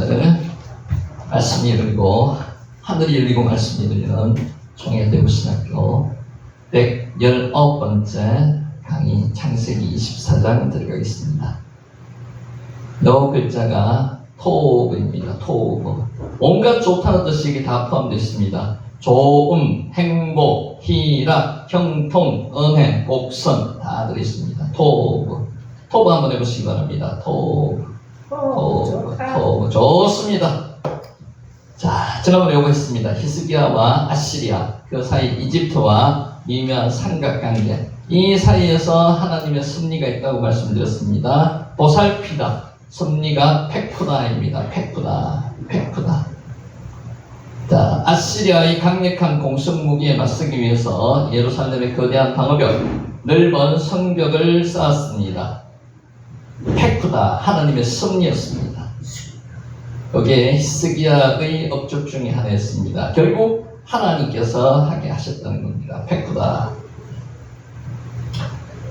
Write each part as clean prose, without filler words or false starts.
오늘 말씀이 열리고 하늘이 열리고 말씀이 열리는 종회대구신학교 119번째 강의 창세기 24장 들어가겠습니다. 너 글자가 토브입니다. 토브. 온갖 좋다는 뜻이 이게 다 포함되어 있습니다. 좋음, 행복, 희락, 형통, 은혜, 복선 다 들어있습니다. 토브. 토브 한번 해보시기 바랍니다. 토브. 토브. 좋습니다. 자, 지난번에 요구했습니다. 히스기야와 아시리아, 그 사이 이집트와 미묘한 삼각관계, 이 사이에서 하나님의 섭리가 있다고 말씀드렸습니다. 보살피다, 섭리가 페쿠다입니다. 페쿠다. 자, 아시리아의 강력한 공습 무기에 맞서기 위해서 예루살렘의 거대한 방어벽, 넓은 성벽을 쌓았습니다. 페쿠다, 하나님의 섭리였습니다. 여기에 히스기야의 업적 중에 하나였습니다. 결국 하나님께서 하게 하셨다는 겁니다. 페쿠다.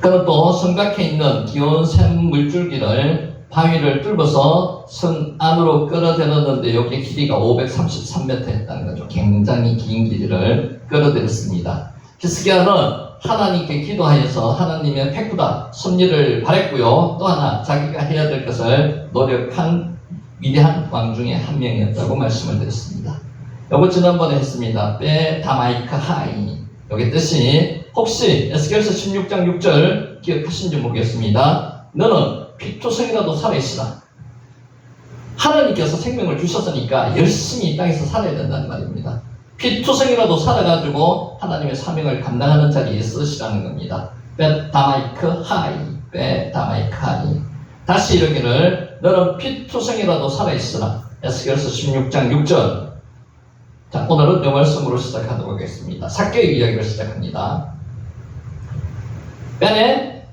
그는 또 성 밖에 있는 기온 샘 물줄기를 바위를 뚫어서 성 안으로 끌어들였는데 여기 길이가 533m 했다는 거죠. 굉장히 긴 길이를 끌어들였습니다. 히스기야는 하나님께 기도하여서 하나님의 페쿠다 섭리를 바랬고요. 또 하나 자기가 해야 될 것을 노력한 위대한 왕 중에 한 명이었다고 말씀을 드렸습니다. 요거 지난번에 했습니다. 베 다마이크 하이. 여기 뜻이 혹시 에스겔서 16장 6절 기억하신지 모르겠습니다. 너는 피투성이라도 살아있으라. 하나님께서 생명을 주셨으니까 열심히 이 땅에서 살아야 된다는 말입니다. 피투성이라도 살아가지고 하나님의 사명을 감당하는 자리에 쓰시라는 겁니다. 베 다마이크 하이. 베 다마이크 하이. 다시 이러기를 너는 피투성이라도 살아있으라. 에스겔서 16장 6절. 자, 오늘은 이 말씀으로 시작하도록 하겠습니다. 삭개의 이야기를 시작합니다. 베네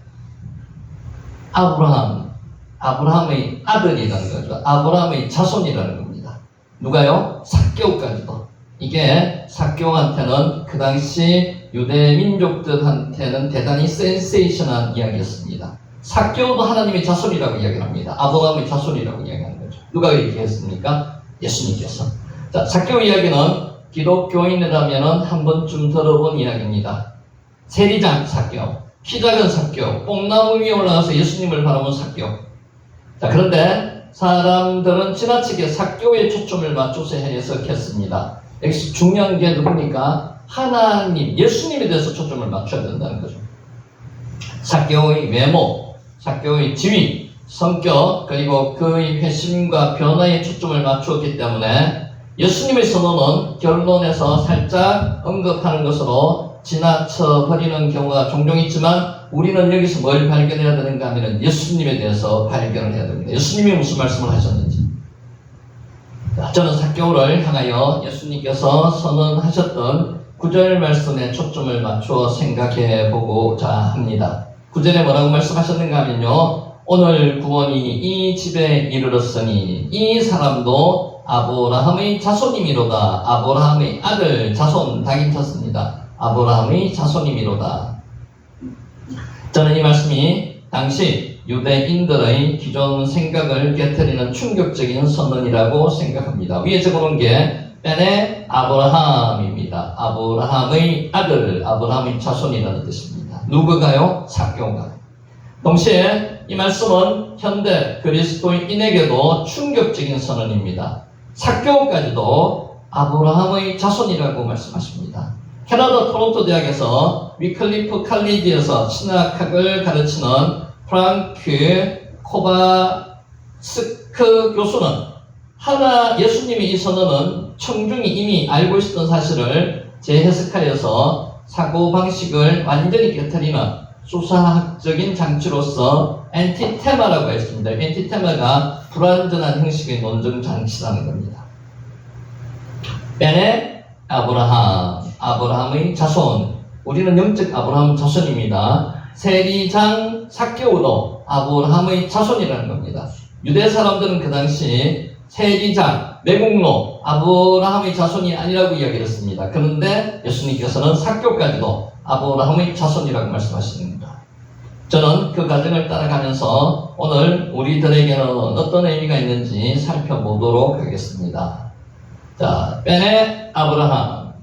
아브라함의 아들이라는 거죠. 아브라함의 자손이라는 겁니다. 누가요? 삭개오까지도. 이게 삭개오한테는 그 당시 유대 민족들한테는 대단히 센세이션한 이야기였습니다. 삭개오도 하나님의 자손이라고 이야기를 합니다. 아브라함의 자손이라고 이야기하는 거죠. 누가 얘기했습니까? 예수님께서. 자, 삭개오 이야기는 기독교인이라면 한 번쯤 들어본 이야기입니다. 세리장 삭개오, 키 작은 삭개오, 뽕나무 위에 올라가서 예수님을 바라본 삭개오. 자, 그런데 사람들은 지나치게 삭개오에 초점을 맞춰서 해석했습니다. 역시 중요한 게 누굽니까? 하나님, 예수님에 대해서 초점을 맞춰야 된다는 거죠. 삭개오의 외모, 삭개오의 지위, 성격, 그리고 그의 회심과 변화에 초점을 맞추었기 때문에 예수님의 선언은 결론에서 살짝 언급하는 것으로 지나쳐 버리는 경우가 종종 있지만 우리는 여기서 뭘 발견해야 되는가 하면 예수님에 대해서 발견을 해야 됩니다. 예수님이 무슨 말씀을 하셨는지. 저는 삭개오를 향하여 예수님께서 선언하셨던 9절 말씀에 초점을 맞추어 생각해 보고자 합니다. 9절에 뭐라고 말씀하셨는가 하면요, 오늘 구원이 이 집에 이르렀으니 이 사람도 아브라함의 자손이미로다. 아브라함의 아들 자손 다 쳤습니다. 아브라함의 자손이미로다. 저는 이 말씀이 당시 유대인들의 기존 생각을 깨트리는 충격적인 선언이라고 생각합니다. 위에 적어놓은 게 베네 아브라함입니다. 아브라함의 아들, 아브라함의 자손이라는 뜻입니다. 누구가요? 삭개오가. 동시에 이 말씀은 현대 그리스도인에게도 충격적인 선언입니다. 삭개오까지도 아브라함의 자손이라고 말씀하십니다. 캐나다 토론토 대학에서 위클리프 칼리지에서 신학학을 가르치는 프랑크 코바스크 교수는 예수님의 이 선언은 청중이 이미 알고 있었던 사실을 재해석하여서 사고방식을 완전히 깨트리는 수사학적인 장치로서 엔티테마라고 했습니다. 엔티테마가 불완전한 형식의 논증 장치라는 겁니다. 베네 아브라함의 자손. 우리는 영적 아브라함 자손입니다. 세리장 삭개오도 아브라함의 자손이라는 겁니다. 유대 사람들은 그 당시 세리장, 매국노, 아브라함의 자손이 아니라고 이야기를 했습니다. 그런데 예수님께서는 삭개오까지도 아브라함의 자손이라고 말씀하십니다. 저는 그 과정을 따라가면서 오늘 우리들에게는 어떤 의미가 있는지 살펴보도록 하겠습니다. 자, 베네 아브라함,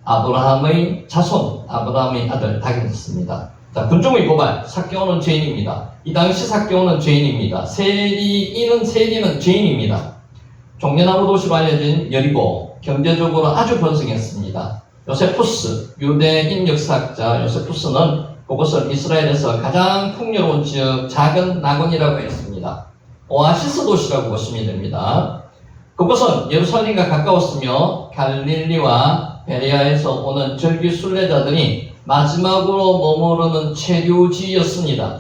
아브라함의 자손, 아브라함의 아들 다윗입니다. 자, 군중의 고발, 삭개오는 죄인입니다. 이 당시 삭개오는 죄인입니다. 세리는 죄인입니다. 종려나무 도시로 알려진 여리고, 경제적으로 아주 번성했습니다. 요세푸스, 유대인 역사학자 요세푸스는 그곳을 이스라엘에서 가장 풍요로운 지역, 작은 낙원이라고 했습니다. 오아시스 도시라고 보시면 됩니다. 그곳은 예루살렘과 가까웠으며 갈릴리와 베레아에서 오는 절기 순례자들이 마지막으로 머무르는 체류지였습니다.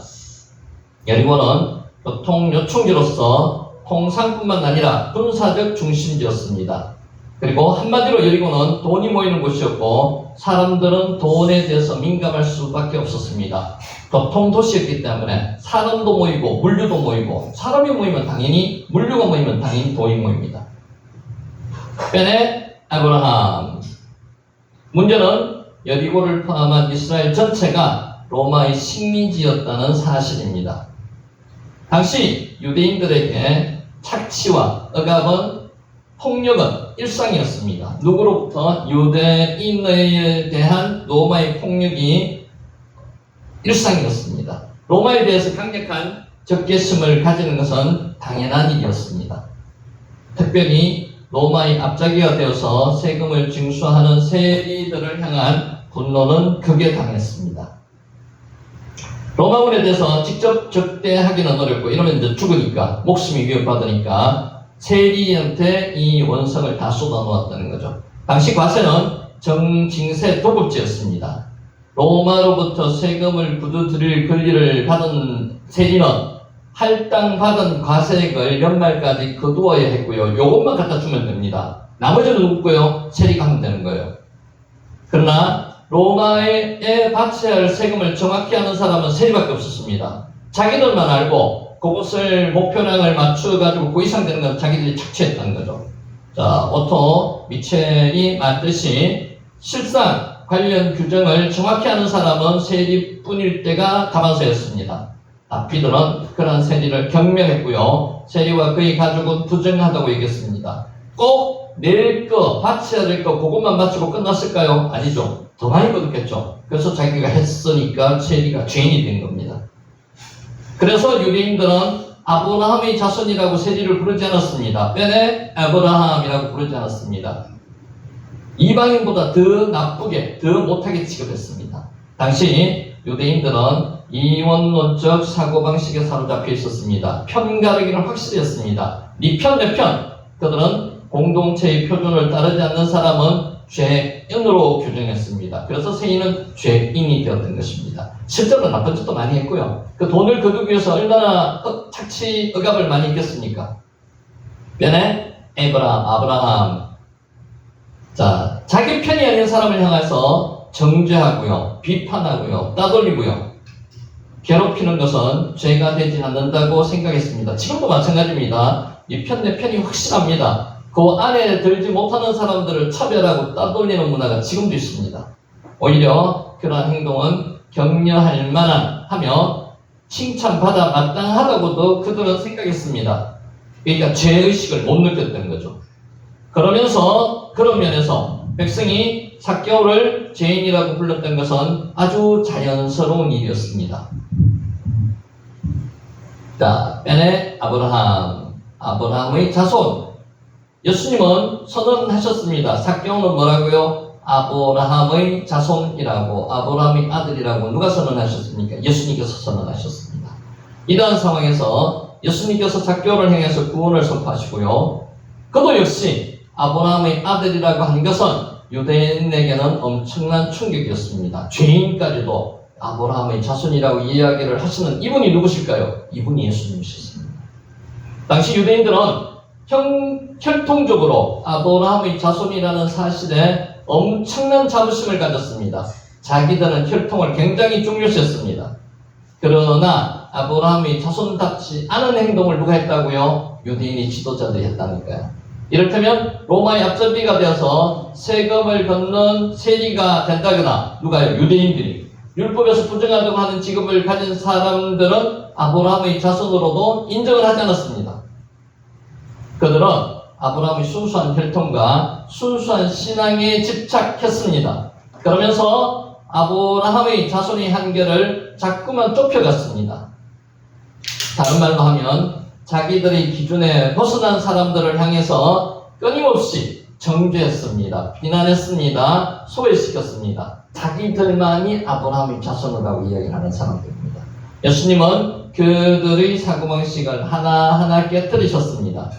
여리고는 교통 요충지로서 통상뿐만 아니라 군사적 중심지였습니다. 그리고 한마디로 여리고는 돈이 모이는 곳이었고 사람들은 돈에 대해서 민감할 수밖에 없었습니다. 교통도시였기 때문에 사람도 모이고 물류도 모이고, 사람이 모이면 당연히, 물류가 모이면 당연히 돈이 모입니다. 베네 아브라함. 문제는 여리고를 포함한 이스라엘 전체가 로마의 식민지였다는 사실입니다. 당시 유대인들에게 착취와 억압은, 폭력은 일상이었습니다. 누구로부터? 유대인에 대한 로마의 폭력이 일상이었습니다. 로마에 대해서 강력한 적개심을 가지는 것은 당연한 일이었습니다. 특별히 로마의 앞잡이가 되어서 세금을 징수하는 세리들을 향한 분노는 극에 달했습니다. 로마군에 대해서 직접 적대하기는 어렵고, 이러면 이제 죽으니까, 목숨이 위협받으니까 세리한테 이 원성을 다 쏟아놓았다는 거죠. 당시 과세는 정징세 도급제였습니다. 로마로부터 세금을 부두드릴 권리를 받은 세리는 할당받은 과세액을 연말까지 거두어야 했고요. 요것만 갖다 주면 됩니다. 나머지는 누구고요? 세리가 하면 되는 거예요. 그러나 로마에 바쳐야 할 세금을 정확히 아는 사람은 세리밖에 없었습니다. 자기들만 알고 그것을 목표량을 맞춰가지고 그 이상 되는 건 자기들이 착취했다는 거죠. 자, 오토 미첼이 말했듯이 실상 관련 규정을 정확히 아는 사람은 세리뿐일 때가 다반사였습니다. 다비들은 그러한 세리를 경멸했고요. 세리와 그의 가족은 부정하다고 얘기했습니다. 꼭 낼 거, 바쳐야 될 거, 그것만 바치고 끝났을까요? 아니죠. 더 많이 거뒀겠죠. 그래서 자기가 했으니까 세리가 죄인이 된 겁니다. 그래서 유대인들은 아브라함의 자손이라고 세리를 부르지 않았습니다. 베네 아브라함이라고 부르지 않았습니다. 이방인보다 더 나쁘게, 더 못하게 취급했습니다. 당시 유대인들은 이원론적 사고방식에 사로잡혀 있었습니다. 편가르기를 확실히 했습니다. 네 편, 내 편. 그들은 공동체의 표준을 따르지 않는 사람은 죄인으로 규정했습니다. 그래서 세인은 죄인이 되었던 것입니다. 실제로 나쁜 짓도 많이 했고요. 그 돈을 거두기 위해서 얼마나 착취, 억압을 많이 했겠습니까? 베네 아브라함. 자, 자기 편이 아닌 사람을 향해서 정죄하고요, 비판하고요, 따돌리고요, 괴롭히는 것은 죄가 되지 않는다고 생각했습니다. 지금도 마찬가지입니다. 이 편, 내 편이 확실합니다. 그 안에 들지 못하는 사람들을 차별하고 따돌리는 문화가 지금도 있습니다. 오히려 그러한 행동은 격려할 만한 하며 칭찬받아 마땅하다고도 그들은 생각했습니다. 그러니까 죄의식을 못 느꼈던 거죠. 그러면서 그런 면에서 백성이 삭개오를 죄인이라고 불렀던 것은 아주 자연스러운 일이었습니다. 자, 베네 아브라함의 자손. 예수님은 선언하셨습니다. 삭개오는 뭐라고요? 아브라함의 자손이라고, 아브라함의 아들이라고 누가 선언하셨습니까? 예수님께서 선언하셨습니다. 이러한 상황에서 예수님께서 삭개오를 향해서 구원을 선포하시고요. 그도 역시 아브라함의 아들이라고 한 것은 유대인에게는 엄청난 충격이었습니다. 죄인까지도 아브라함의 자손이라고 이야기를 하시는 이분이 누구실까요? 이분이 예수님이셨습니다. 당시 유대인들은 혈통적으로 아브라함의 자손이라는 사실에 엄청난 자부심을 가졌습니다. 자기들은 혈통을 굉장히 중요시했습니다. 그러나 아브라함의 자손답지 않은 행동을 누가 했다고요? 유대인의 지도자들이 했다니까요. 이를테면 로마의 앞잡이가 되어서 세금을 걷는 세리가 된다거나, 누가요? 유대인들이. 율법에서 부정하다고 하는 직업을 가진 사람들은 아브라함의 자손으로도 인정을 하지 않았습니다. 그들은 아브라함의 순수한 혈통과 순수한 신앙에 집착했습니다. 그러면서 아브라함의 자손의 한계를 자꾸만 좁혀갔습니다. 다른 말로 하면 자기들의 기준에 벗어난 사람들을 향해서 끊임없이 정죄했습니다. 비난했습니다. 소외시켰습니다. 자기들만이 아브라함의 자손이라고 이야기를 하는 사람들입니다. 예수님은 그들의 사고방식을 하나하나 깨뜨리셨습니다.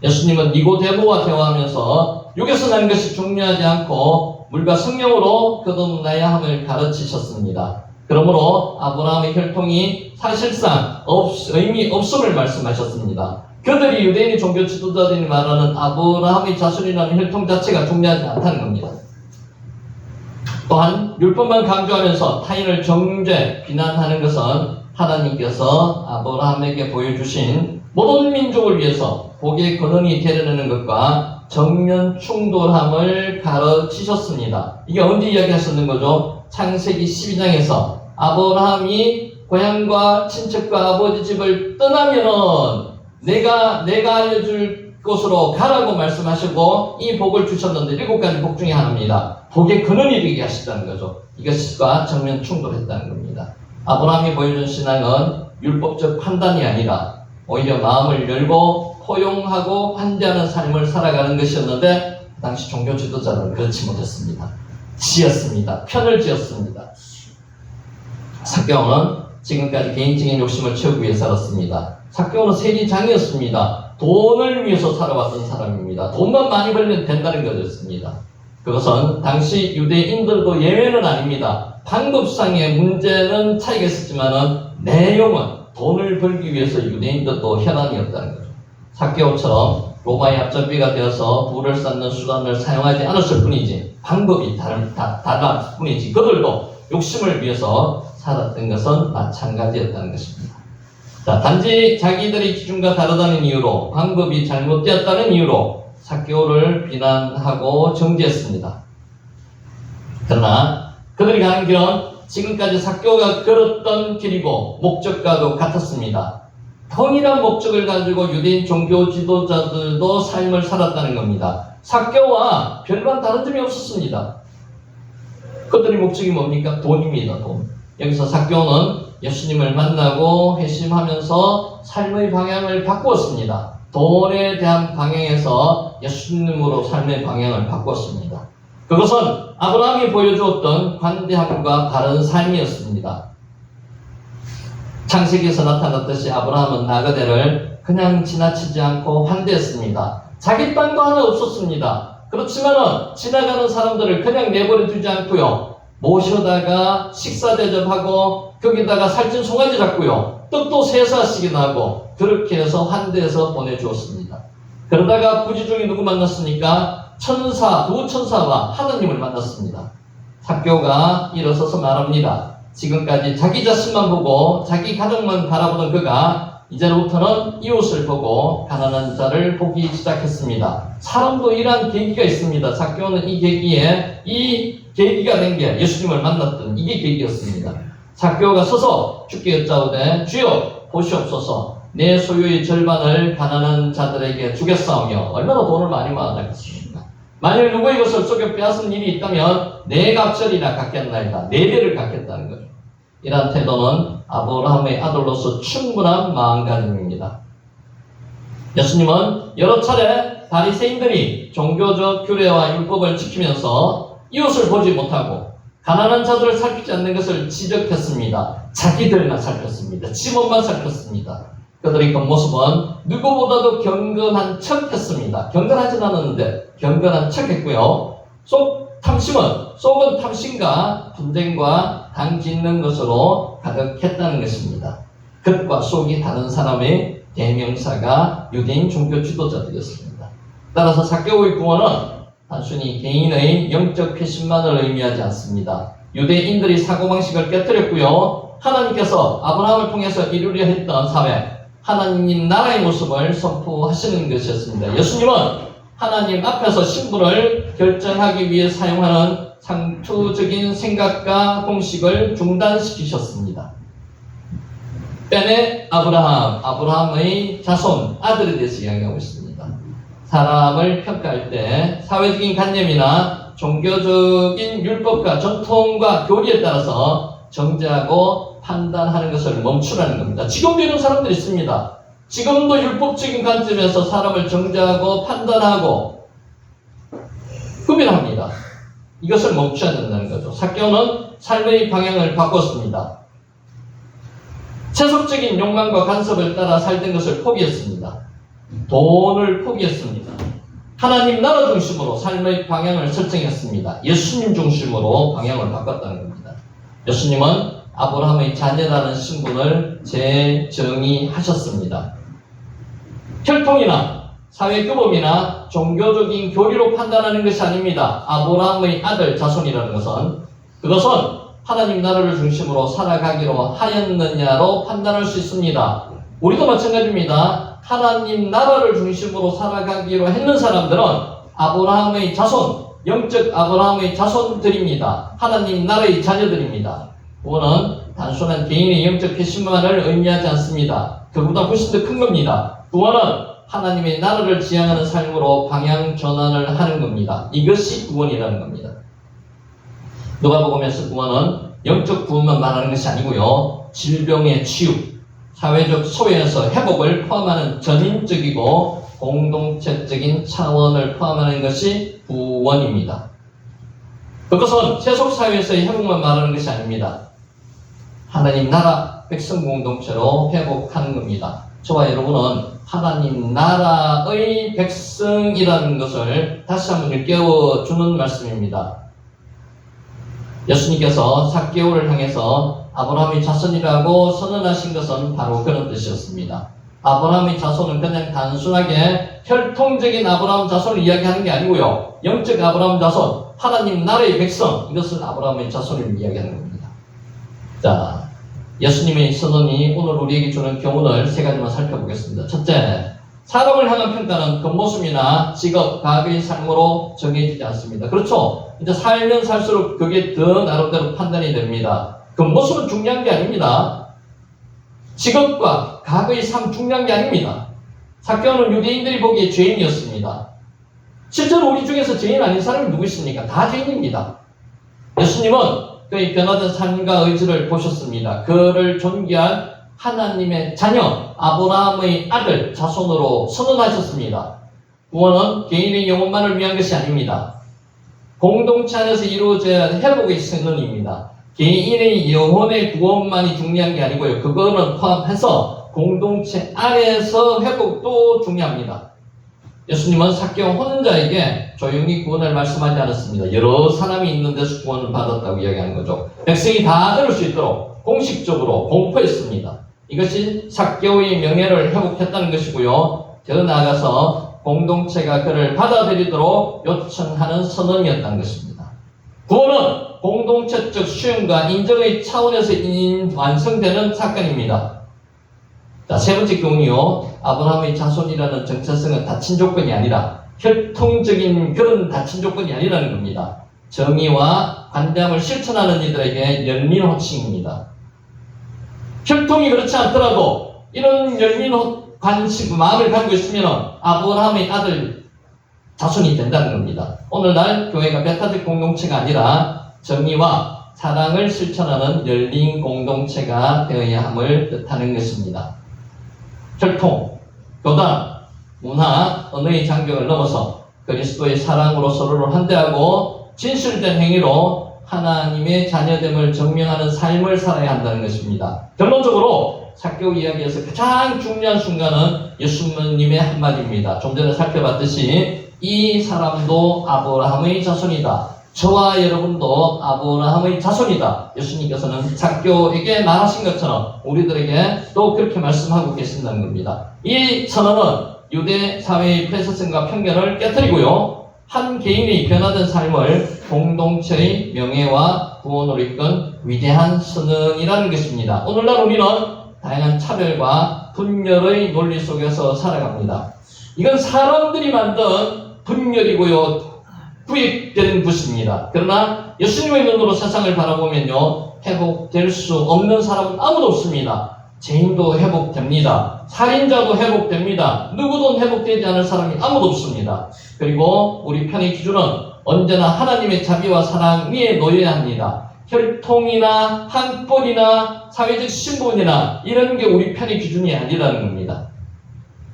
예수님은 니고데모와 대화하면서 육에서 난 것이 중요하지 않고 물과 성령으로 거듭나야 함을 가르치셨습니다. 그러므로 아브라함의 혈통이 사실상 의미 없음을 말씀하셨습니다. 그들이 유대인의 종교 지도자들이 말하는 아브라함의 자손이라는 혈통 자체가 중요하지 않다는 겁니다. 또한 율법만 강조하면서 타인을 정죄, 비난하는 것은 하나님께서 아브라함에게 보여주신 모든 민족을 위해서 복의 근원이 되려는 것과 정면 충돌함을 가르치셨습니다. 이게 언제 이야기하셨는 거죠? 창세기 12장에서 아브라함이 고향과 친척과 아버지 집을 떠나면은 내가 알려줄 곳으로 가라고 말씀하시고 이 복을 주셨는데 7가지 복 중에 하나입니다. 복의 근원이 되게 하셨다는 거죠. 이것과 정면 충돌했다는 겁니다. 아브라함이 보여준 신앙은 율법적 판단이 아니라 오히려 마음을 열고 포용하고 환대하는 삶을 살아가는 것이었는데 당시 종교 지도자는 그렇지 못했습니다. 지었습니다. 편을 지었습니다. 삭개오는 지금까지 개인적인 욕심을 채우기 위해 살았습니다. 삭개오는 세리장이었습니다. 돈을 위해서 살아왔던 사람입니다. 돈만 많이 벌면 된다는 것이었습니다. 그것은 당시 유대인들도 예외는 아닙니다. 방법상의 문제는 차이가 있었지만은 내용은 돈을 벌기 위해서 유대인들도 혈안이었다는 거죠. 삭개오처럼 로마의 앞잡이가 되어서 부를 쌓는 수단을 사용하지 않았을 뿐이지 방법이 달랐을 뿐이지 그들도 욕심을 위해서 살았던 것은 마찬가지였다는 것입니다. 자, 단지 자기들의 기준과 다르다는 이유로 방법이 잘못되었다는 이유로 삭개오를 비난하고 정죄했습니다. 그러나 그들이 가는 길은 지금까지 삭개오가 걸었던 길이고 목적과도 같았습니다. 동일한 목적을 가지고 유대인 종교 지도자들도 삶을 살았다는 겁니다. 삭개오와 별반 다른 점이 없었습니다. 그들의 목적이 뭡니까? 돈입니다. 돈. 여기서 삭개오는 예수님을 만나고 회심하면서 삶의 방향을 바꾸었습니다. 돈에 대한 방향에서 예수님으로 삶의 방향을 바꾸었습니다. 그것은 아브라함이 보여주었던 관대함과 바른 삶이었습니다. 창세기에서 나타났듯이 아브라함은 나그네를 그냥 지나치지 않고 환대했습니다. 자기 땅도 하나 없었습니다. 그렇지만은 지나가는 사람들을 그냥 내버려 두지 않고요. 모셔다가 식사 대접하고 거기다가 살찐 송아지 잡고요. 떡도 3사씩이나 하고 그렇게 해서 환대해서 보내주었습니다. 그러다가 부지중에 누구 만났습니까? 두 천사와 하나님을 만났습니다. 삭개오가 일어서서 말합니다. 지금까지 자기 자신만 보고 자기 가족만 바라보던 그가 이제로부터는 이웃을 보고 가난한 자를 보기 시작했습니다. 사람도 이러한 계기가 있습니다. 삭개오는 이 계기가 된 게 예수님을 만났던 이게 계기였습니다. 삭개오가 서서 주께 여짜오되 주여 보시옵소서 내 소유의 절반을 가난한 자들에게 주겠사오며 얼마나 돈을 많이 모아놨겠습니까? 만일 누구의 것을 속여 빼앗은 일이 있다면 내 갑절이나 갖겠나이다. 4배를 갖겠다는 거죠. 이러한 태도는 아브라함의 아들로서 충분한 마음가짐입니다. 예수님은 여러 차례 바리새인들이 종교적 규례와 율법을 지키면서 이웃을 보지 못하고 가난한 자들을 살피지 않는 것을 지적했습니다. 자기들만 살폈습니다. 지문만 살폈습니다. 그들의 겉모습은 누구보다도 경건한 척 했습니다. 경건하진 않았는데 경건한 척 했고요. 속은 탐심과 분쟁과 당짓는 것으로 가득했다는 것입니다. 겉과 속이 다른 사람의 대명사가 유대인 종교 지도자들이었습니다. 따라서 삭개오의 구원은 단순히 개인의 영적 회심만을 의미하지 않습니다. 유대인들이 사고방식을 깨뜨렸고요. 하나님께서 아브라함을 통해서 이루려 했던 사회, 하나님 나라의 모습을 선포하시는 것이었습니다. 예수님은 하나님 앞에서 신분을 결정하기 위해 사용하는 상투적인 생각과 공식을 중단시키셨습니다. 때에 아브라함의 자손, 아들에 대해서 이야기하고 있습니다. 사람을 평가할 때 사회적인 관념이나 종교적인 율법과 전통과 교리에 따라서 정죄하고 판단하는 것을 멈추라는 겁니다. 지금도 이런 사람들이 있습니다. 지금도 율법적인 관점에서 사람을 정죄하고 판단하고 구별합니다. 이것을 멈춰야 된다는 거죠. 삭개오는 삶의 방향을 바꿨습니다. 세속적인 욕망과 간섭을 따라 살던 것을 포기했습니다. 돈을 포기했습니다. 하나님 나라 중심으로 삶의 방향을 설정했습니다. 예수님 중심으로 방향을 바꿨다는 겁니다. 예수님은 아브라함의 자녀라는 신분을 재정의하셨습니다. 혈통이나 사회규범이나 종교적인 교리로 판단하는 것이 아닙니다. 아브라함의 아들 자손이라는 것은 그것은 하나님 나라를 중심으로 살아가기로 하였느냐로 판단할 수 있습니다. 우리도 마찬가지입니다. 하나님 나라를 중심으로 살아가기로 했는 사람들은 아브라함의 자손, 영적 아브라함의 자손들입니다. 하나님 나라의 자녀들입니다. 구원은 단순한 개인의 영적 회심만을 의미하지 않습니다. 그보다 훨씬 더 큰 겁니다. 구원은 하나님의 나라를 지향하는 삶으로 방향 전환을 하는 겁니다. 이것이 구원이라는 겁니다. 누가복음에서 구원은 영적 구원만 말하는 것이 아니고요. 질병의 치유, 사회적 소외에서 회복을 포함하는 전인적이고 공동체적인 차원을 포함하는 것이 구원입니다. 그것은 세속사회에서의 회복만 말하는 것이 아닙니다. 하나님 나라 백성 공동체로 회복하는 겁니다. 저와 여러분은 하나님 나라의 백성이라는 것을 다시 한번 일깨워주는 말씀입니다. 예수님께서 삭개오를 향해서 아브라함의 자손이라고 선언하신 것은 바로 그런 뜻이었습니다. 아브라함의 자손은 그냥 단순하게 혈통적인 아브라함 자손을 이야기하는 게 아니고요. 영적 아브라함 자손, 하나님 나라의 백성, 이것을 아브라함의 자손을 이야기하는 겁니다. 자, 예수님의 선언이 오늘 우리에게 주는 교훈을 세 가지만 살펴보겠습니다. 첫째, 사람을 향한 평가는 겉모습이나 직업, 과거의 삶으로 정해지지 않습니다. 그렇죠? 이제 살면 살수록 그게 더 나름대로 판단이 됩니다. 겉모습은 중요한 게 아닙니다. 직업과 과거의 삶 중요한 게 아닙니다. 삭개오는 유대인들이 보기에 죄인이었습니다. 실제로 우리 중에서 죄인 아닌 사람이 누구 있습니까? 다 죄인입니다. 예수님은 그의 변화된 삶과 의지를 보셨습니다. 그를 존귀한 하나님의 자녀, 아브라함의 아들, 자손으로 선언하셨습니다. 구원은 개인의 영혼만을 위한 것이 아닙니다. 공동체 안에서 이루어져야 할 회복의 선언입니다. 개인의 영혼의 구원만이 중요한 게 아니고요. 그거는 포함해서 공동체 안에서 회복도 중요합니다. 예수님은 삭개오 혼자에게 조용히 구원을 말씀하지 않았습니다. 여러 사람이 있는 데서 구원을 받았다고 이야기하는 거죠. 백성이 다 들을 수 있도록 공식적으로 공포했습니다. 이것이 삭개오의 명예를 회복했다는 것이고요. 더 나아가서 공동체가 그를 받아들이도록 요청하는 선언이었다는 것입니다. 구원은 공동체적 수용과 인정의 차원에서 완성되는 사건입니다. 자, 세 번째 교훈이요. 아브라함의 자손이라는 정체성은 닫힌 조건이 아니라 혈통적인 그런 닫힌 조건이 아니라는 겁니다. 정의와 관념을 실천하는 이들에게 열린 호칭입니다. 혈통이 그렇지 않더라도 이런 열린 관심, 마음을 가지고 있으면 아브라함의 아들 자손이 된다는 겁니다. 오늘날 교회가 배타적 공동체가 아니라 정의와 사랑을 실천하는 열린 공동체가 되어야 함을 뜻하는 것입니다. 혈통, 교단, 문화, 언어의 장벽을 넘어서 그리스도의 사랑으로 서로를 환대하고 진실된 행위로 하나님의 자녀됨을 증명하는 삶을 살아야 한다는 것입니다. 결론적으로 삭개오 이야기에서 가장 중요한 순간은 예수님의 한마디입니다. 좀 전에 살펴봤듯이 이 사람도 아브라함의 자손이다. 저와 여러분도 아브라함의 자손이다. 예수님께서는 삭개오에게 말하신 것처럼 우리들에게 또 그렇게 말씀하고 계신다는 겁니다. 이 선언은 유대 사회의 폐쇄성과 편견을 깨뜨리고요. 한 개인의 변화된 삶을 공동체의 명예와 구원으로 이끈 위대한 선언이라는 것입니다. 오늘날 우리는 다양한 차별과 분열의 논리 속에서 살아갑니다. 이건 사람들이 만든 분열이고요. 구획된 것입니다. 그러나 예수님의 눈으로 세상을 바라보면요, 회복될 수 없는 사람은 아무도 없습니다. 죄인도 회복됩니다. 살인자도 회복됩니다. 누구도 회복되지 않을 사람이 아무도 없습니다. 그리고 우리 편의 기준은 언제나 하나님의 자비와 사랑 위에 놓여야 합니다. 혈통이나 한벌이나 사회적 신분이나 이런 게 우리 편의 기준이 아니라는 겁니다.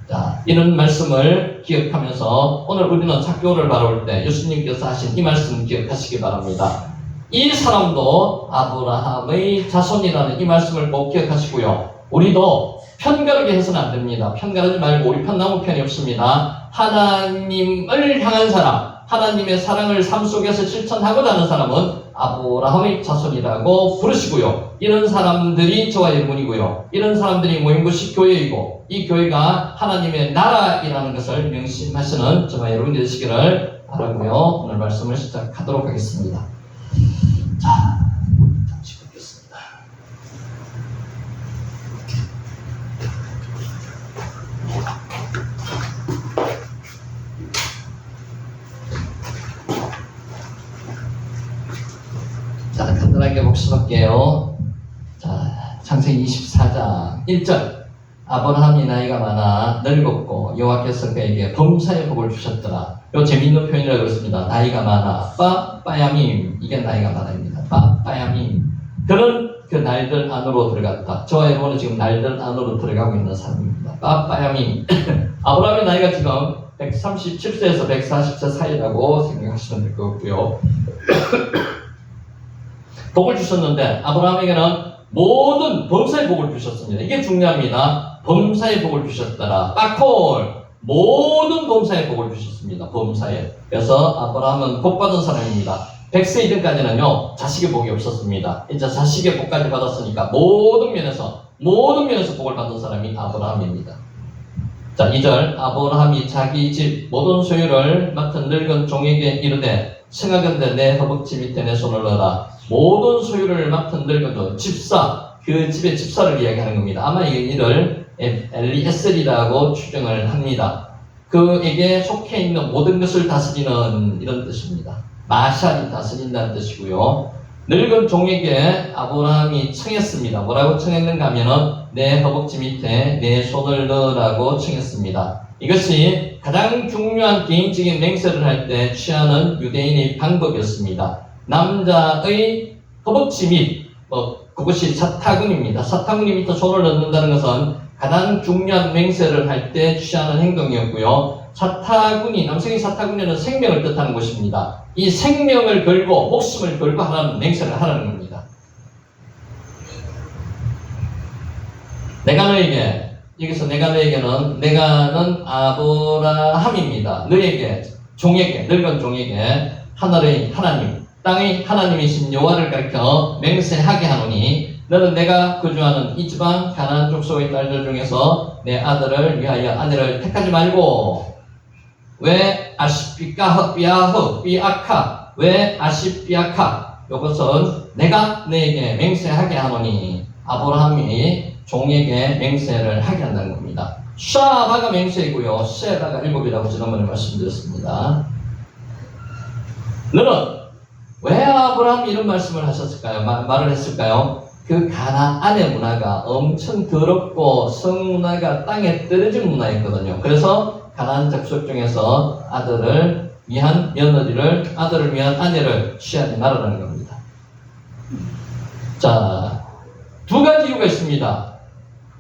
자, 이런 말씀을 기억하면서 오늘 우리는 작교를 바라볼 때 예수님께서 하신 이 말씀 기억하시기 바랍니다. 이 사람도 아브라함의 자손이라는 이 말씀을 꼭 기억하시고요. 우리도 편가르게 해서는 안 됩니다. 편가르지 말고 우리 편 나무 편이 없습니다. 하나님을 향한 사람, 하나님의 사랑을 삶 속에서 실천하고자 하는 사람은 아브라함의 자손이라고 부르시고요. 이런 사람들이 저와 여러분이고요. 이런 사람들이 모인 것이 교회이고 이 교회가 하나님의 나라이라는 것을 명심하시는 저와 여러분이 되시기를 바라고요. 오늘 말씀을 시작하도록 하겠습니다. 자, 잠시 뵙겠습니다. 자, 간단하게 복습할게요. 자, 창세기 24장 1절. 아브라함이 나이가 많아 늙었고 여호와께서 그에게 범사의 복을 주셨더라. 요 재미있는 표현이라고 그랬습니다. 나이가 많아. 빠야밈. 이게 나이가 많아입니다. 빠야밈. 그는 그 날들 안으로 들어갔다. 저와 여러분은 지금 날들 안으로 들어가고 있는 사람입니다. 빠야밈. 아브라함의 나이가 지금 137세에서 140세 사이라고 생각하시면 될 것 같고요. 복을 주셨는데 아브라함에게는 모든 범사의 복을 주셨습니다. 이게 중요합니다. 범사의 복을 주셨더라. 빠콜. 모든 범사의 복을 주셨습니다. 범사의. 그래서 아브라함은 복 받은 사람입니다. 100세 이전까지는요, 자식의 복이 없었습니다. 이제 자식의 복까지 받았으니까 모든 면에서 복을 받은 사람이 아브라함입니다. 자, 2절. 아브라함이 자기 집 모든 소유를 맡은 늙은 종에게 이르되 청하건대 내 허벅지 밑에 내 손을 넣어라. 모든 소유를 맡은 늙은 종, 집사, 그 집의 집사를 이야기하는 겁니다. 아마 이를 엘리에셀이라고 추정을 합니다. 그에게 속해 있는 모든 것을 다스리는 이런 뜻입니다. 마샬이 다스린다는 뜻이고요. 늙은 종에게 아브라함이 청했습니다. 뭐라고 청했는가 하면은 내 허벅지 밑에 내 손을 넣으라고 청했습니다. 이것이 가장 중요한 개인적인 맹세를 할 때 취하는 유대인의 방법이었습니다. 남자의 허벅지 밑, 그것이 사타구니입니다. 사타구니 밑에 손을 넣는다는 것은 가장 중요한 맹세를 할 때 취하는 행동이었고요. 사타구니, 남성의 사타구니는 생명을 뜻하는 것입니다. 이 생명을 걸고 목숨을 걸고 하라는 맹세를 하라는 겁니다. 내가 너에게, 여기서 내가 너에게는 내가는 아브라함입니다. 너에게, 종에게, 늙은 종에게 하늘의 하나님, 땅의 하나님이신 여호와를 가리켜 맹세하게 하노니 너는 내가 거주하는 이 지방 가나안 족속의 딸들 중에서 내 아들을 위하여 아내를 택하지 말고 왜 아시피아카 왜 아시피아카 이것은 내가 너에게 맹세하게 하노니 아브라함이 종에게 맹세를 하게 한다는 겁니다. 샤바가 맹세이고요. 셰라가 일곱이라고 지난번에 말씀드렸습니다. 너는 왜 아브라함이 이런 말씀을 하셨을까요? 말을 했을까요? 그 가나안의 문화가 엄청 더럽고 성문화가 땅에 떨어진 문화였거든요. 그래서 가나안 족속 중에서 아들을 위한 며느리를, 아들을 위한 아내를 취하지 말아라는 겁니다. 자, 두 가지 이유가 있습니다.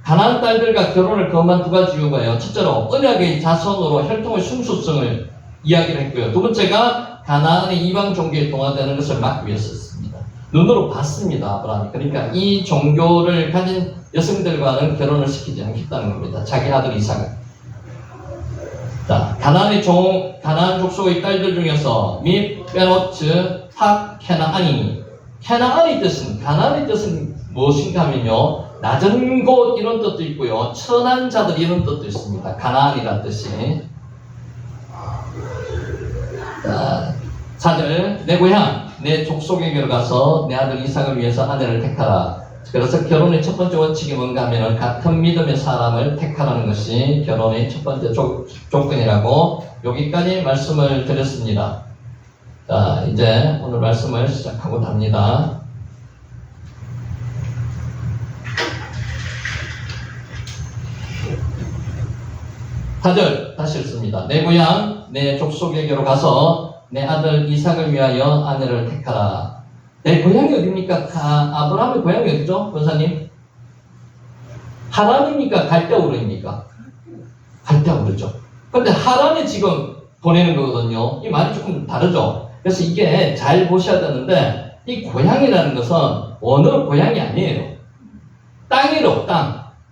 가나안 딸들과 결혼을 거부한 두 가지 이유가요. 첫째로 언약의 자손으로 혈통의 순수성을 이야기를 했고요. 두 번째가 가나안의 이방 종교에 동화되는 것을 막기 위해서였습니다. 눈으로 봤습니다, 아브라함이. 그러니까 이 종교를 가진 여성들과는 결혼을 시키지 않겠다는 겁니다. 자기 아들 이삭을. 자, 가나안 족속의 딸들 중에서 미베노츠 탁 케나안이. 케나안의 뜻은, 가나안의 뜻은 무엇인가 하면요, 낮은 곳 이런 뜻도 있고요, 천한 자들 이런 뜻도 있습니다. 가나안이라는 뜻이. 자, 4절, 내 고향, 내 족속에게로 가서 내 아들 이삭을 위해서 아내를 택하라. 그래서 결혼의 첫 번째 원칙이 뭔가 하면 같은 믿음의 사람을 택하라는 것이 결혼의 첫 번째 조건이라고 여기까지 말씀을 드렸습니다. 자, 이제 오늘 말씀을 시작하고 답니다. 다시 읽습니다. 내 고향, 내 족속에게로 가서 내 아들 이삭을 위하여 아내를 택하라. 내 고향이 어디입니까? 아브라함의 고향이 어디죠? 권사님? 하란입니까? 갈대우르입니까? 갈대우르죠. 그런데 하란에 지금 보내는 거거든요. 이 말이 조금 다르죠. 그래서 이게 잘 보셔야 되는데, 이 고향이라는 것은 어느 고향이 아니에요. 땅이로,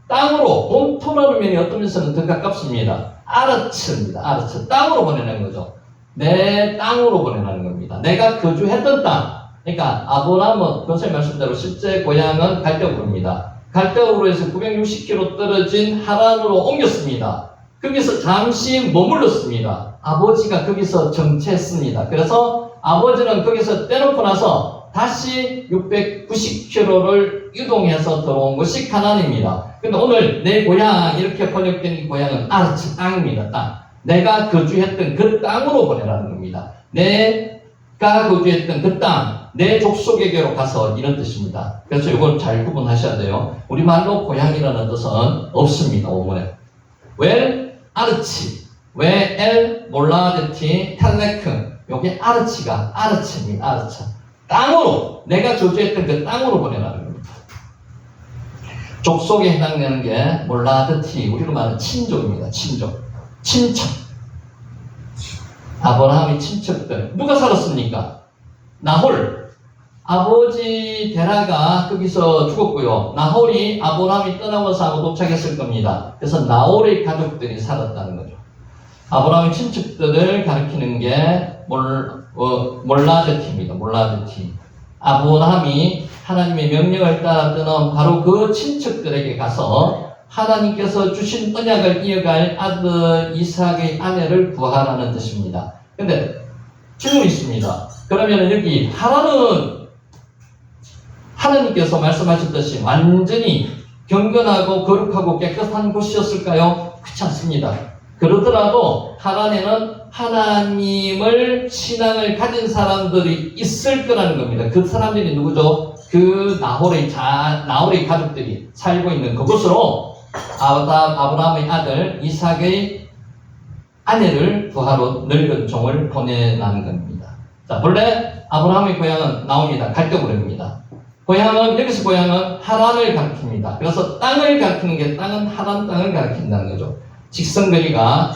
땅으로, 본토라는 면이 어떤 면에서는 더 가깝습니다. 아르츠입니다. 아르츠. 땅으로 보내는 거죠. 내 땅으로 보내는 겁니다. 내가 거주했던 땅. 그러니까 아브라함은 권사님 말씀대로 실제 고향은 갈대우르입니다. 갈대우르에서 960km 떨어진 하란으로 옮겼습니다. 거기서 잠시 머물렀습니다. 아버지가 거기서 정체했습니다. 그래서 아버지는 거기서 떼놓고 나서 다시 690km를 이동해서 들어온 것이 가나안입니다. 근데 오늘 내 고향 이렇게 번역된 이 고향은 아르츠 땅입니다. 땅. 내가 거주했던 그 땅으로 보내라는 겁니다. 내가 거주했던 그 땅, 내 족속에게로 가서 이런 뜻입니다. 그래서 이걸 잘 구분하셔야 돼요. 우리말로 고향이라는 뜻은 없습니다. 오문에. 웰 아르치, 웰 몰라데티 텔레크. 요게 아르치입니다. 아르치. 땅으로, 내가 거주했던 그 땅으로 보내라는 겁니다. 족속에 해당되는 게 몰라데티, 우리로 말하는 친족입니다. 친척. 아브라함의 친척들. 누가 살았습니까? 나홀. 아버지 데라가 거기서 죽었고요. 나홀이 아브라함이 떠나면서 아마 도착했을 겁니다. 그래서 나홀의 가족들이 살았다는 거죠. 아브라함의 친척들을 가리키는 게 몰라데티입니다. 몰라데티. 아브라함이 하나님의 명령을 따라 떠난 바로 그 친척들에게 가서 하나님께서 주신 언약을 이어갈 아들 이삭의 아내를 구하라는 뜻입니다. 근데 질문이 있습니다. 그러면 여기 하란은 하나님께서 말씀하셨듯이 완전히 경건하고 거룩하고 깨끗한 곳이었을까요? 그렇지 않습니다. 그러더라도 하란에는 하나님을 신앙을 가진 사람들이 있을 거라는 겁니다. 그 사람들이 누구죠? 그 나홀의 가족들이 살고 있는 그곳으로 아브라함의 아들 이삭의 아내를 구하러 늙은 종을 보내라는 겁니다. 자, 본래 아브라함의 고향은 나옵니다. 갈대우르입니다. 여기서 고향은 하란을 가리킵니다. 그래서 땅을 가리키는 게 땅은 하란 땅을 가리킨다는 거죠. 직선거리가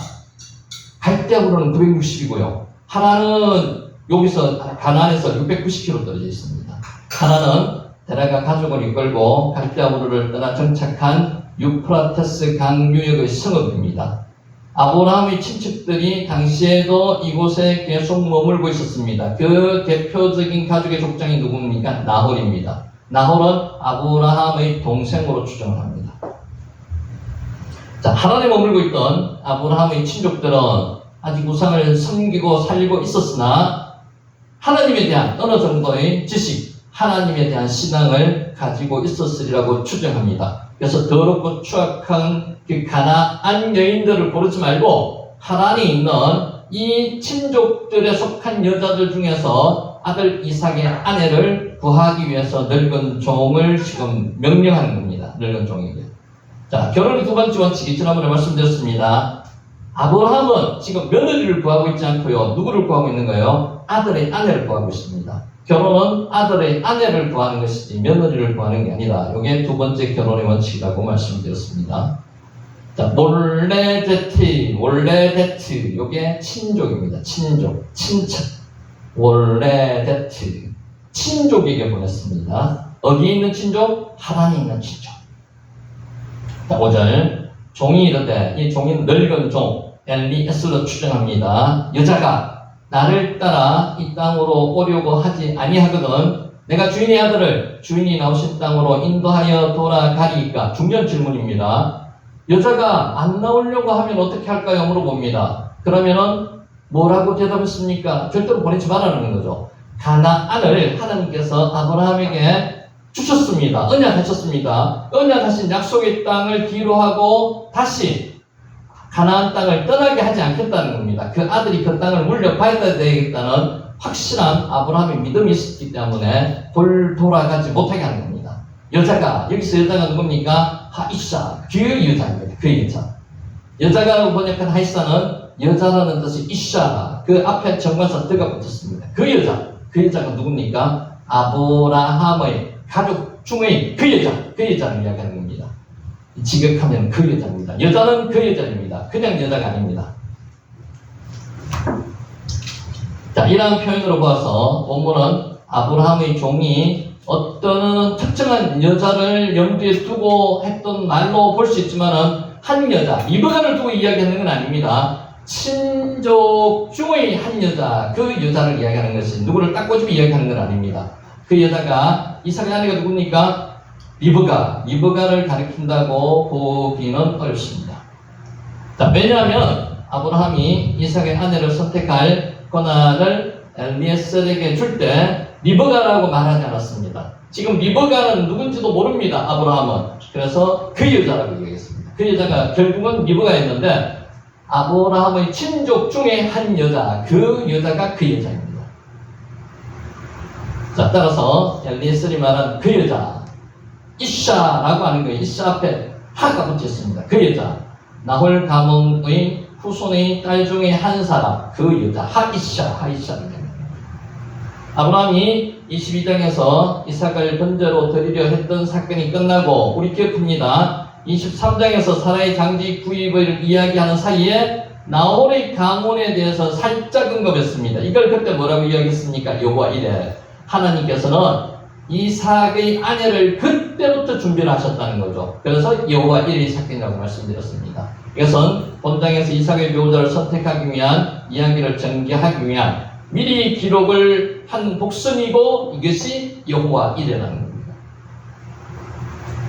갈대우르는 960이고요. 하란은 여기서 가나안에서 690km 떨어져 있습니다. 하란은 데라가 가족을 이끌고 갈대우르를 떠나 정착한 유프라테스 강 유역의 성읍입니다. 아브라함의 친척들이 당시에도 이곳에 계속 머물고 있었습니다. 그 대표적인 가족의 족장이 누굽니까? 나홀입니다. 나홀은 아브라함의 동생으로 추정을 합니다. 자, 하란에 머물고 있던 아브라함의 친족들은 아직 우상을 섬기고 살고 있었으나 하나님에 대한 어느 정도의 지식, 하나님에 대한 신앙을 가지고 있었으리라고 추정합니다. 그래서 더럽고 추악한 그 가나안 여인들을 고르지 말고 하란에 있는 이 친족들에 속한 여자들 중에서 아들 이삭의 아내를 구하기 위해서 늙은 종을 지금 명령하는 겁니다. 늙은 종에게. 자, 결혼의 두 번째 원칙이 지난번에 말씀드렸습니다. 아브라함은 지금 며느리를 구하고 있지 않고요. 누구를 구하고 있는 거예요? 아들의 아내를 구하고 있습니다. 결혼은 아들의 아내를 구하는 것이지 며느리를 구하는 게 아니라 이게 두 번째 결혼의 원칙이라고 말씀드렸습니다. 자, 몰레데티, 이게 친족입니다. 친척. 몰레데티, 친족에게 보냈습니다. 어디에 있는 친족? 하란에 있는 친족. 자, 5절. 종이 이르되, 이 종인 늙은 종 엘리에슬로 추정합니다. 여자가 나를 따라 이 땅으로 오려고 하지 아니하거든 내가 주인의 아들을 주인이 나오신 땅으로 인도하여 돌아가리이까? 중요한 질문입니다. 여자가 안 나오려고 하면 어떻게 할까요? 물어봅니다. 그러면은 뭐라고 대답했습니까? 절대로 보내지 말라는 거죠. 가나안을 하나님께서 아브라함에게 주셨습니다. 언약하셨습니다. 언약하신 약속의 땅을 뒤로 하고 다시 가나안 땅을 떠나게 하지 않겠다는 겁니다. 그 아들이 그 땅을 물려받아야 되겠다는 확실한 아브라함의 믿음이 있었기 때문에 돌아가지 못하게 하는 겁니다. 여자가, 여기서 여자가 누굽니까? 하이샤, 그 여자입니다. 그 여자. 여자가 번역한 하이샤는 여자라는 뜻이 이샤, 그 앞에 정관사 드가 붙었습니다. 그 여자가 누굽니까? 아브라함의 가족 중의 그 여자를 이야기하는 겁니다. 지극하면 그 여자입니다. 여자는 그 여자입니다. 그냥 여자가 아닙니다. 자, 이러한 표현으로 봐서 본문은 아브라함의 종이 어떤 특정한 여자를 염두에 두고 했던 말로 볼 수 있지만은 한 여자, 리브가를 두고 이야기하는 건 아닙니다. 친족 중의 한 여자, 그 여자를 이야기하는 것이 누구를 딱 꼬집어 이야기하는 건 아닙니다. 그 여자가 이삭의 아내가 누굽니까? 리브가를 가리킨다고 보기는 어렵습니다. 자, 왜냐하면 아브라함이 이삭의 아내를 선택할 권한을 엘리에셀에게 줄 때 리브가라고 말하지 않았습니다. 지금 리브가는 누군지도 모릅니다. 아브라함은. 그래서 그 여자라고 얘기했습니다. 그 여자가 결국은 리브가였는데 아브라함의 친족 중에 한 여자, 그 여자가 그 여자입니다. 자, 따라서 엘리에셀이 말한 그 여자, 이샤라고 하는 거예요. 이샤 앞에 하가 붙어 있습니다. 그 여자, 나홀 가문의 후손의 딸 중에 한 사람, 그 여자, 하이샤입니다. 아브라함이 22장에서 이삭을 번제로 드리려 했던 사건이 끝나고 우리 기억합니다. 23장에서 사라의 장지 구입을 이야기하는 사이에 나홀의 가문에 대해서 살짝 언급했습니다. 이걸 그때 뭐라고 이야기했습니까? 여호와 이레, 하나님께서는 이삭의 아내를 그때부터 준비를 하셨다는 거죠. 그래서 여호와 이레의 사건이라고 말씀드렸습니다. 이것은 본장에서 이삭의 배우자를 선택하기 위한 이야기를 전개하기 위한 미리 기록을 한 복선이고 이것이 여호와 이레라는 겁니다.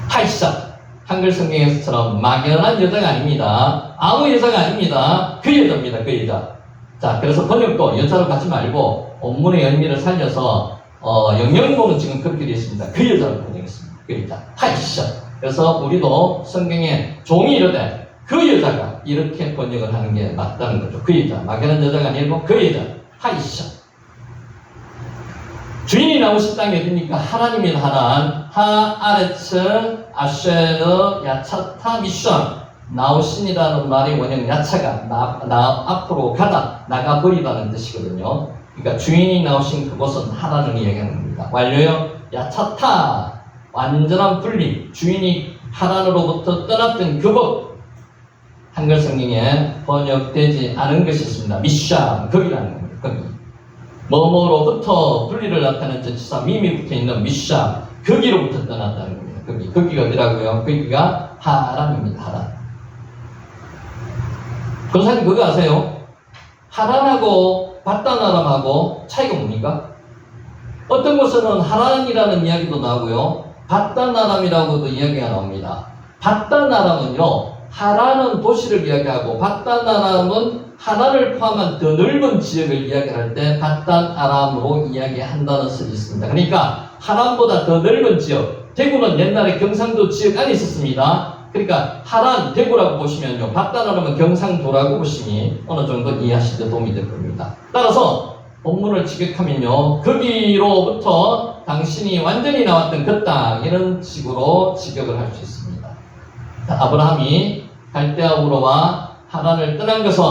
하이샤, 한글 성경에서처럼 막연한 여자가 아닙니다. 아무 여자가 아닙니다. 그 여자입니다. 그 여자. 자, 그래서 번역도 여자로 가지 말고 원문의 의미를 살려서 영영모는 지금 그렇게 되어 있습니다. 그 여자로 번역했습니다. 그 여자. 하이샤. 그래서 우리도 성경에 종이 이르되 그 여자가 이렇게 번역을 하는 게 맞다는 거죠. 그 여자. 막연한 여자가 아니고 그 여자. 하이샤. 주인이 나오신 땅이 어디입니까? 하나님인 하나님, 하아레츠, 아쉐르, 야차타, 미슈안. 나오신이라는 말의 원형 야차가 나 앞으로 가다, 나가버리다는 뜻이거든요. 그러니까 주인이 나오신 그곳은 하나님을 이야기하는 겁니다. 완료요? 야차타, 완전한 분리, 주인이 하나님으로부터 떠났던 그곳. 한글 성경에 번역되지 않은 것이 있습니다. 미슈안, 거기라는 겁니다. 거기. 뭐뭐로부터 분리를 나타내는 전치사 미미 붙어 있는 미샤, 거기로부터 떠났다는 겁니다. 거기가 어디라고요? 거기가 하란입니다. 하란. 권사님 그거 아세요? 하란하고 바단 아람하고 차이가 뭡니까? 어떤 곳에는 하란이라는 이야기도 나오고요, 바단 아람이라고도 이야기가 나옵니다. 바단 아람은요, 하란은 도시를 이야기하고 바단 아람은 하란을 포함한 더 넓은 지역을 이야기할 때 바단 아람으로 이야기한다는 설이 있습니다. 그러니까 하란보다 더 넓은 지역, 대구는 옛날에 경상도 지역 안에 있었습니다. 그러니까 하란, 대구라고 보시면요, 바단 아람은 경상도라고 보시니 어느 정도 이해하실 때 도움이 될 겁니다. 따라서 본문을 지격하면요, 거기로부터 당신이 완전히 나왔던 그 땅, 이런 식으로 지격을 할 수 있습니다. 아브라함이 갈대아 우르와 하란을 떠난 것은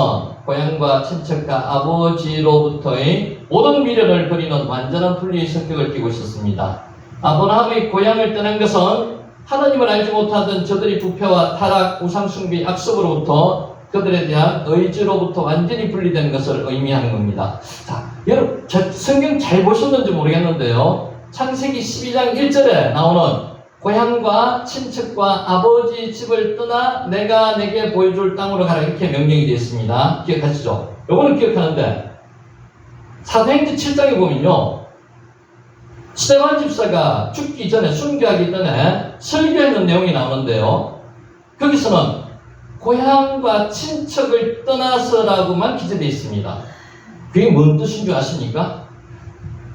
고향과 친척과 아버지로부터의 모든 미련을 버리는 완전한 분리의 성격을 띠고 있었습니다. 아브라함의 고향을 떠난 것은 하나님을 알지 못하던 저들의 부패와 타락, 우상숭배, 악습으로부터 그들에 대한 의지로부터 완전히 분리된 것을 의미하는 겁니다. 자, 여러분, 성경 잘 보셨는지 모르겠는데요, 창세기 12장 1절에 나오는 고향과 친척과 아버지 집을 떠나 내가 내게 보여줄 땅으로 가라, 이렇게 명령이 되어 있습니다. 기억하시죠? 요거는 기억하는데, 사도행전 7장에 보면요, 스데반 집사가 죽기 전에, 순교하기 전에 설교하는 내용이 나오는데요, 거기서는 고향과 친척을 떠나서라고만 기재되어 있습니다. 그게 뭔 뜻인 줄 아십니까?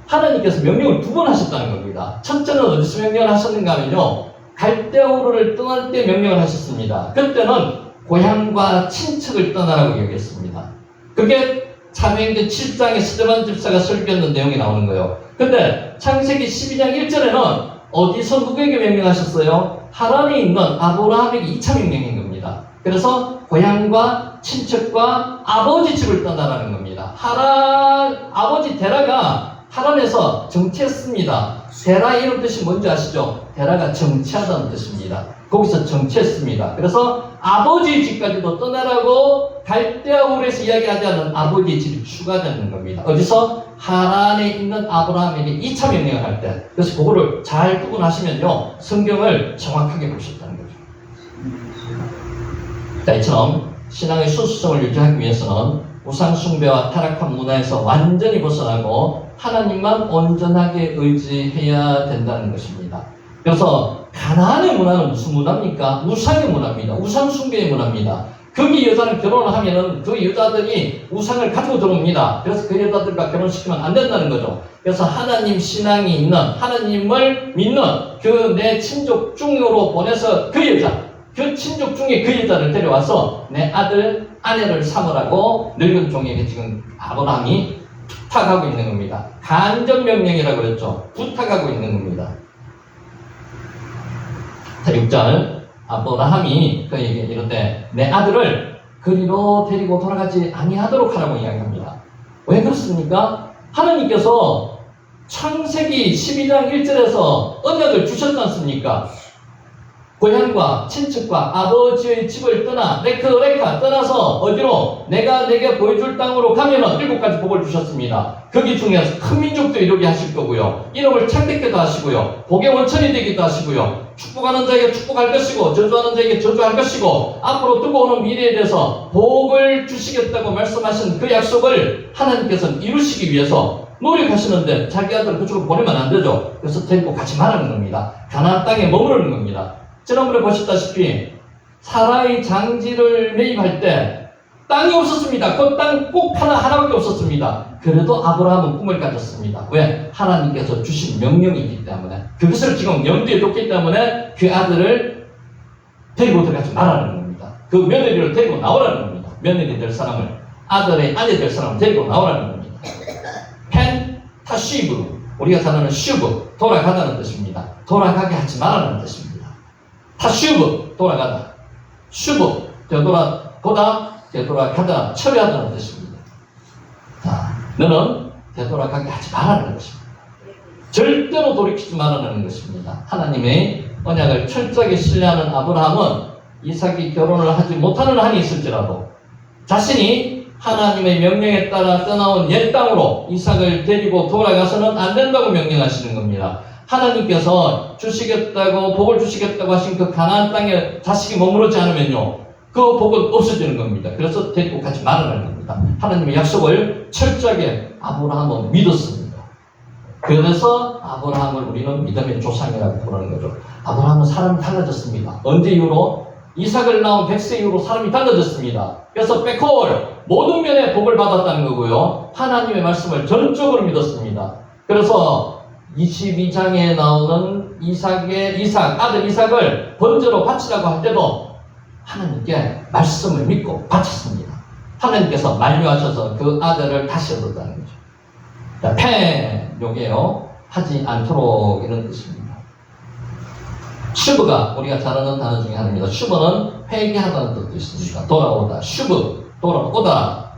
하나님께서 명령을 2번 하셨다는 겁니다. 첫째는 어디서 명령을 하셨는가 하면요, 갈대아 우르를 떠날 때 명령을 하셨습니다. 그때는 고향과 친척을 떠나라고 얘기했습니다. 그게 사도행전 7장에 스데반 집사가 설교했는 내용이 나오는 거예요. 근데 창세기 12장 1절에는 어디서 누구에게 명령하셨어요? 하란에 있는 아브라함에게 2차 명령인 겁니다. 그래서 고향과 친척과 아버지 집을 떠나라는 겁니다. 아버지 데라가 하란에서 정치했습니다. 데라 이런 뜻이 뭔지 아시죠? 데라가 정치하다는 뜻입니다. 거기서 정치했습니다. 그래서 아버지 집까지도 떠나라고 갈대아울에서 이야기하지 않은 아버지 집이 추가되는 겁니다. 어디서? 하란에 있는 아브라함에게 2차 명령을 할 때. 그래서 그거를 잘 구분하시면요, 성경을 정확하게 보셨다는 거죠. 자, 이처럼 신앙의 순수성을 유지하기 위해서는 우상숭배와 타락한 문화에서 완전히 벗어나고 하나님만 온전하게 의지해야 된다는 것입니다. 그래서 가나안의 문화는 무슨 문화입니까? 우상의 문화입니다. 우상숭배의 문화입니다. 거기 여자는 결혼을 하면은 그 여자들이 우상을 가지고 들어옵니다. 그래서 그 여자들과 결혼시키면 안 된다는 거죠. 그래서 하나님 신앙이 있는, 하나님을 믿는 그 내 친족 중으로 보내서 그 여자, 그 친족 중에 그 여자를 데려와서 내 아들, 아내를 삼으라고 늙은 종에게 지금 아브라함이 부탁하고 있는 겁니다. 간접명령이라고 그랬죠. 부탁하고 있는 겁니다. 자, 6절. 아브라함이 그에게 이런데 내 아들을 그리로 데리고 돌아가지 아니하도록 하라고 이야기합니다. 왜 그렇습니까? 하나님께서 창세기 12장 1절에서 언약을 주셨지 않습니까? 고향과 친척과 아버지의 집을 떠나 레카 떠나서 어디로? 내가 내게 보여줄 땅으로 가면은 7가지 복을 주셨습니다. 거기 중에서 큰 민족도 이루게 하실 거고요, 이름을 창대케도 하시고요, 복의 원천이 되기도 하시고요, 축복하는 자에게 축복할 것이고 저주하는 자에게 저주할 것이고 앞으로 두고 오는 미래에 대해서 복을 주시겠다고 말씀하신 그 약속을 하나님께서는 이루시기 위해서 노력하시는데 자기 아들을 그쪽으로 보내면 안 되죠. 그래서 데리고 가지 말라는 겁니다. 가나안 땅에 머무르는 겁니다. 지난번에 보셨다시피 사라의 장지를 매입할 때 땅이 없었습니다. 그 땅 꼭 하나밖에 없었습니다. 그래도 아브라함은 꿈을 가졌습니다. 왜? 하나님께서 주신 명령이 있기 때문에. 그것을 지금 염두에 뒀기 때문에 그 아들을 데리고 들어가지 말라는 겁니다. 그 며느리를 데리고 나오라는 겁니다. 며느리 될 사람을, 아들의 아내 될 사람을 데리고 나오라는 겁니다. 펜타시브, 우리가 잘 아는 슈브, 돌아가다는 뜻입니다. 돌아가게 하지 말라는 뜻입니다. 타슈브, 돌아가다. 슈브, 되돌아보다, 되돌아가다, 처리하다는 뜻입니다. 자, 너는 되돌아가게 하지 말라는 것입니다. 절대로 돌이키지 말라는 것입니다. 하나님의 언약을 철저하게 신뢰하는 아브라함은 이삭이 결혼을 하지 못하는 한이 있을지라도 자신이 하나님의 명령에 따라 떠나온 옛 땅으로 이삭을 데리고 돌아가서는 안 된다고 명령하시는 겁니다. 하나님께서 주시겠다고, 복을 주시겠다고 하신 그 가나안 땅에 자식이 머무르지 않으면요, 그 복은 없어지는 겁니다. 그래서 데리고 가지 말라는 겁니다. 하나님의 약속을 철저하게 아브라함은 믿었습니다. 그래서 아브라함을 우리는 믿음의 조상이라고 부르는 거죠. 아브라함은 사람이 달라졌습니다. 언제 이후로? 이삭을 낳은 100세 이후로 사람이 달라졌습니다. 그래서 백홀, 모든 면에 복을 받았다는 거고요, 하나님의 말씀을 전적으로 믿었습니다. 그래서 22장에 나오는 아들 이삭을 번제로 바치라고 할 때도 하나님께 말씀을 믿고 바쳤습니다. 하나님께서 만류하셔서 그 아들을 다시 얻었다는 거죠. 자, 요게요, 하지 않도록 이런 뜻입니다. 슈브가 우리가 잘 아는 단어 중에 하나입니다. 슈브는 회개하다는 뜻도 있습니다. 돌아오다. 슈브, 돌아오다.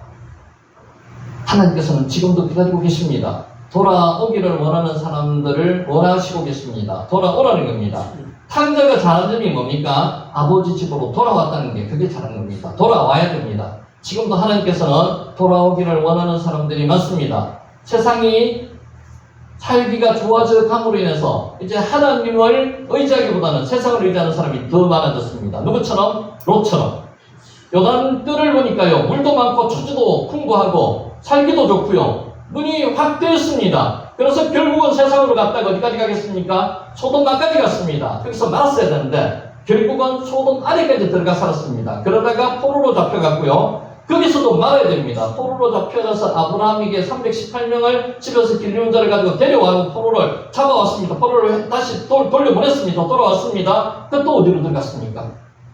하나님께서는 지금도 기다리고 계십니다. 돌아오기를 원하는 사람들을 원하시고 계십니다. 돌아오라는 겁니다. 탕자가 잘한 점이 뭡니까? 아버지 집으로 돌아왔다는 게 그게 잘한 겁니다. 돌아와야 됩니다. 지금도 하나님께서는 돌아오기를 원하는 사람들이 많습니다. 세상이 살기가 좋아져 감으로 인해서 이제 하나님을 의지하기보다는 세상을 의지하는 사람이 더 많아졌습니다. 누구처럼? 롯처럼. 요단 뜰을 보니까요, 물도 많고 초지도 풍부하고 살기도 좋고요, 눈이 확 뜨였습니다. 그래서 결국은 세상으로 갔다가 어디까지 가겠습니까? 소돔 안까지 갔습니다. 거기서 말았어야 되는데 결국은 소돔 안에까지 들어가 살았습니다. 그러다가 포로로 잡혀갔고요, 거기서도 말아야 됩니다. 포로로 잡혀가서 아브라함에게 318명을 집에서 길리온 자를 가지고 데려와서 포로를 잡아왔습니다. 포로를 다시 돌려보냈습니다. 돌아왔습니다. 그 또 어디로 들어갔습니까?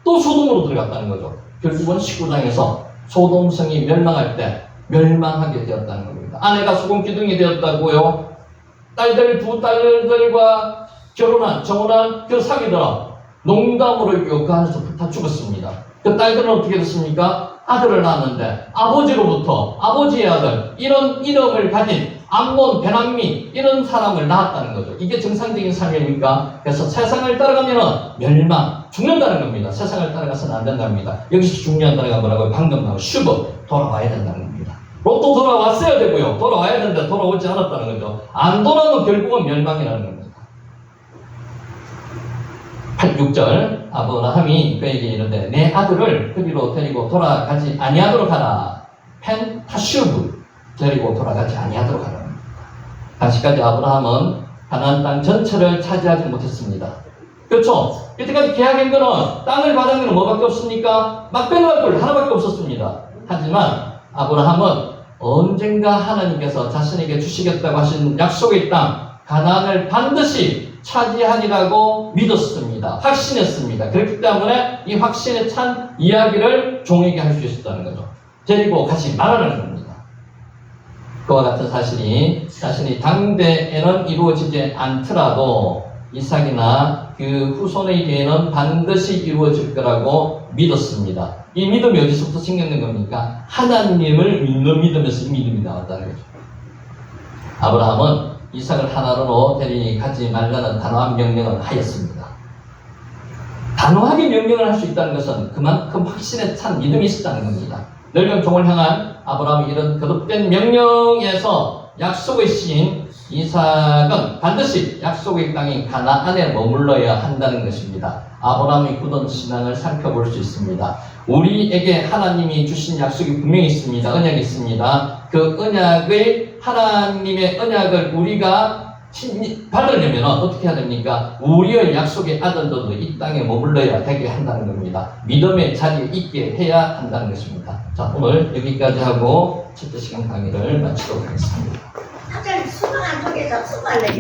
또 소돔으로 들어갔다는 거죠. 결국은 19장에서 소돔성이 멸망할 때 멸망하게 되었다는 겁니다. 아내가 소금기둥이 되었다고요. 두 딸들과 정혼한 그 사귀더라. 농담으로 그 안에서 다 죽었습니다. 그 딸들은 어떻게 됐습니까? 아들을 낳았는데 아버지로부터 아버지의 아들 이런 이름을 가진 암몬, 베남미 이런 사람을 낳았다는 거죠. 이게 정상적인 삶입니까? 그래서 세상을 따라가면 멸망, 죽는다는 겁니다. 세상을 따라가서는 안 된답니다. 여기서 중요한 단어가 뭐라고요? 방금 나온 슈버, 돌아와야 된다는 겁니다. 로또 돌아왔어야 되고요. 돌아와야 되는데 돌아오지 않았다는 거죠. 안 돌아오면 결국은 멸망이라는 겁니다. 6절 아브라함이 그에게 이르되 내 아들을 그리로 데리고 돌아가지 아니하도록 하라. 펜타슈브 데리고 돌아가지 아니하도록 하라. 당시까지 아브라함은 가나안 땅 전체를 차지하지 못했습니다. 그렇죠? 이때까지 계약한 거는 땅을 받은 거는 뭐밖에 없습니까? 막변할불 하나밖에 없었습니다. 하지만 아브라함은 언젠가 하나님께서 자신에게 주시겠다고 하신 약속의 땅 가나안을 반드시 차지하리라고 믿었습니다. 확신했습니다. 그렇기 때문에 이 확신에 찬 이야기를 종에게 할 수 있었다는 거죠. 데리고 가지 말라는 겁니다. 그와 같은 사실이 자신이 당대에는 이루어지지 않더라도 이삭이나 그 후손에게는 반드시 이루어질 거라고 믿었습니다. 이 믿음이 어디서부터 생겼는 겁니까? 하나님을 믿는 믿음에서 이 믿음이 나왔다는 거죠. 아브라함은 이삭을 하나로 데려가지 말라는 단호한 명령을 하였습니다. 단호하게 명령을 할 수 있다는 것은 그만큼 확신에 찬 믿음이 있었다는 겁니다. 늙은 종을 향한 아브라함의 이런 거듭된 명령에서 약속의 시인 이삭은 반드시 약속의 땅인 가나안에 머물러야 한다는 것입니다. 아브라함의 굳은 신앙을 살펴볼 수 있습니다. 우리에게 하나님이 주신 약속이 분명히 있습니다. 언약이 있습니다. 그 언약의 하나님의 언약을 우리가 받으려면 어떻게 해야 됩니까? 우리의 약속의 아들들도 이 땅에 머물러야 되게 한다는 겁니다. 믿음의 자리에 있게 해야 한다는 것입니다. 자, 오늘 여기까지 하고 첫째 시간 강의를 마치도록 하겠습니다. 갑자기 수능 안 통해서 수고할래.